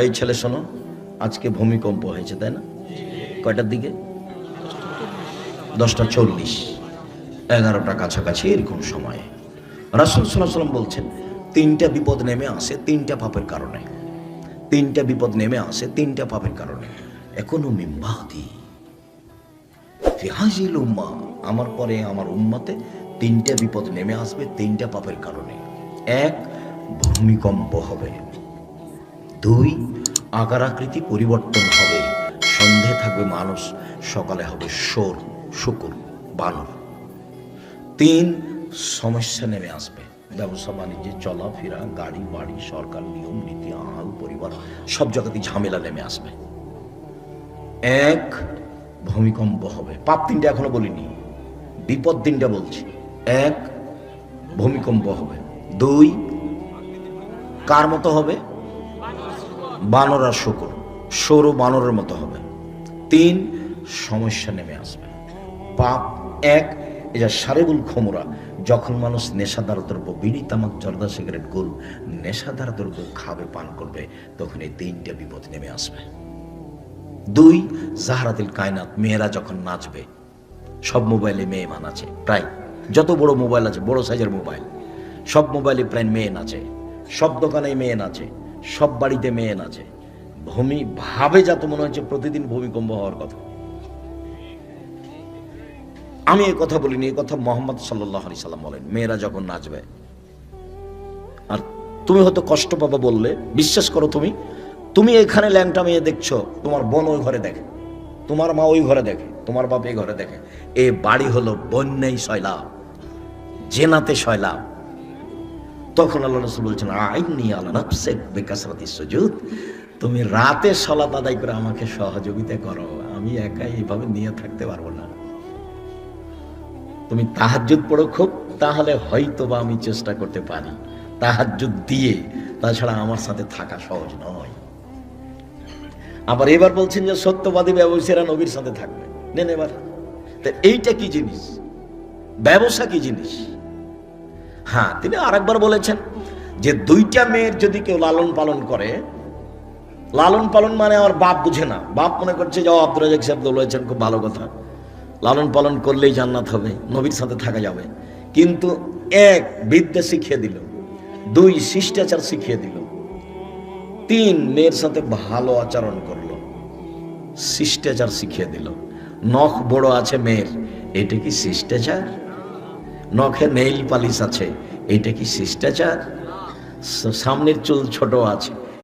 এই ছেলে শোনো, আজকে ভূমিকম্প হয়েছে, তাই না? কয়টার দিকে? 10:40, 11টা কাছাকাছি এরকম সময়ে রাসূল সাল্লাল্লাহু আলাইহি ওয়াসাল্লাম বলছেন, তিনটা বিপদ নেমে আসে তিনটা পাপের কারণে। তিনটা বিপদ নেমে আসে তিনটা পাপের কারণে। এখনো মিম্বাদি ফি হাযিল উম্মাহ, আমার পরে আমার উম্মতে তিনটা বিপদ নেমে আসবে তিনটা পাপের কারণে। এক, ভূমিকম্প হবে। দুই, আকার আকৃতি পরিবর্তন হবে, সন্ধে থাকবে মানুষ, সকালে হবে শুকুর বানর। তিন, সমস্যা নেমে আসবে, ব্যবসা বাণিজ্যে চলাফেরা, গাড়ি বাড়ি, সরকার নিয়ম নীতি, আহাল পরিবার, সব জায়গাতেই ঝামেলা নেমে আসবে। এক, ভূমিকম্প হবে। পাপ তিনটা এখনো বলিনি, বিপদ তিনটা বলছি। এক, ভূমিকম্প হবে। দুই, কার মতো হবে? বানর আর শুকর, সরু বানরের মতো হবে। তিন, সমস্যা নেমে আসবে। পাপ এক, এটা সারেবুল খমরা, যখন মানুষ নেশাদার দ্রব্য, বিড়ি তামাক জর্দা সিগারেট গোল নেশাদার দ্রব্য খাবে, পান করবে, তখন এই তিনটা বিপদ নেমে আসবে। দুই, জাহরাতুল কায়নাত, মেয়েরা যখন নাচবে, সব মোবাইলে মেয়ে নাচে, প্রায় যত বড় মোবাইল আছে, বড় সাইজের মোবাইল, সব মোবাইলে প্রায় মেয়ে নাচে, সব দোকানে মেয়ে নাচে, সব বাড়িতে মেয়ে নাচে। ভাবে যা তো মনে হচ্ছে প্রতিদিন ভূমিকম্প হওয়ার কথা। আমি এই কথা বলিনি, এই কথা মুহাম্মদ সাল্লাল্লাহু আলাইহি সাল্লাম বলেন। মেয়েরা যখন নাচবে, আর তুমি হয়তো কষ্ট পাবা বললে, বিশ্বাস করো, তুমি এখানে ল্যাংটা মেয়ে দেখছো, তোমার বোন ওই ঘরে দেখে, তোমার মা ওই ঘরে দেখে, তোমার বাপ এই ঘরে দেখে। এ বাড়ি হলো বন্যাই সয়লাব, জেনাতে সয়লাব। তখন আল্লাহ রাসূল বলছেন, আইন্নী আলা নাফসিক বিকাসরাতিস সুজুদ, তুমি রাতে সালাত আদায় করে আমাকে সহযোগিতা করো, আমি একাই এইভাবে নিয়ে থাকতে পারবো না। তুমি তাহাজ্জুদ পড়ো খুব, তাহলে হয়তোবা আমি চেষ্টা করতে পারি, তাহাজ্জুদ দিয়ে, তাছাড়া আমার সাথে থাকা সহজ নয়। আবার এবার বলছেন যে সত্যবাদী ব্যবসায়ীরা নবীর সাথে থাকবে। নেন এবার, তা এইটা কি জিনিস? ব্যবসা কি জিনিস? হ্যাঁ, তিনি আরেকবার বলেছেন যে দুইটা মেয়ের যদি কেউ লালন পালন করে, লালন পালন মানে আমার বাপ বুঝে না, বাপ মনে করছে যে আব্দুর রাজ্জাক সাহেব বলেছেন খুব ভালো কথা, লালন পালন করলেই জান্নাত হবে, নবীর সাথে থাকা যাবে। কিন্তু এক, বিদ্যা শিখিয়ে দিল। দুই, শিষ্টাচার শিখিয়ে দিল। তিন, মেয়ের সাথে ভালো আচরণ করলো, শিষ্টাচার শিখিয়ে দিল। নখ বড় আছে মেয়ের, এটা কি শিষ্টাচার? নখে নেইল পালিশ আছে, এটা কি শিষ্টাচার? সামনের চুল ছোট আছে,